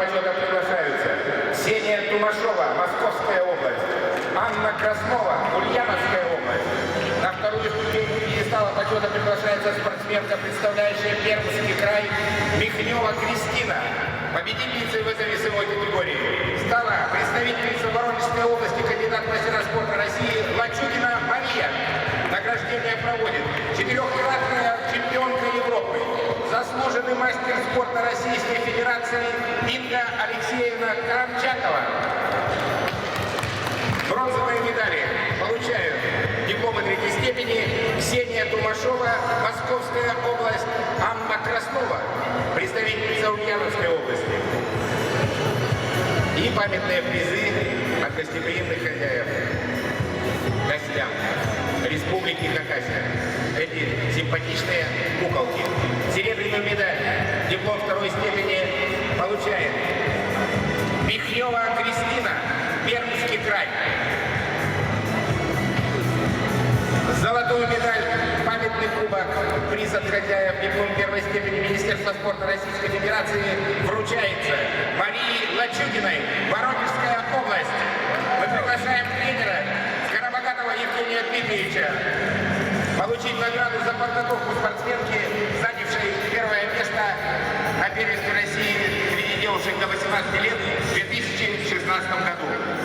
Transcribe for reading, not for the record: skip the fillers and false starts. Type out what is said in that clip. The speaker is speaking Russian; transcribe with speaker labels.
Speaker 1: почета приглашаются Ксения Тумашова, Московская область, Анна Краснова, Ульяновская область. На вторую ступень пьедестала почета приглашается спортсменка, представляющая Пермский край, Михнева Кристина. Победительницей в этой весовой категории стала представительница Воронежской области, кандидат в мастера спорта России Лачугина Мария. Награждение проводит четырехкратная чемпионка Европы, заслуженный мастер спорта Российской Федерации Инга Алексеевна Карамчакова. Бронзовые медали получают дипломы третьей степени Ксения Тумашова, Московская область, Анна Краснова, представительница Ульяновской области. И памятные призы от гостеприимных хозяев, гостям Республики Хакасия. Эти симпатичные куколки. Серебряную медаль, диплом второй степени получает Михнева Кристина, Пермский край. Золотую медаль, памятный кубок, приз от хозяев, диплом первой степени Министерства спорта Российской Федерации вручается Марии Лачугиной, Воронежская область. Мы приглашаем тренера Скоробогатова Евгения Дмитриевича получить награду за подготовку спортсменки, занявшей первое место на первенстве России среди девушек до 18 лет в 2016 году.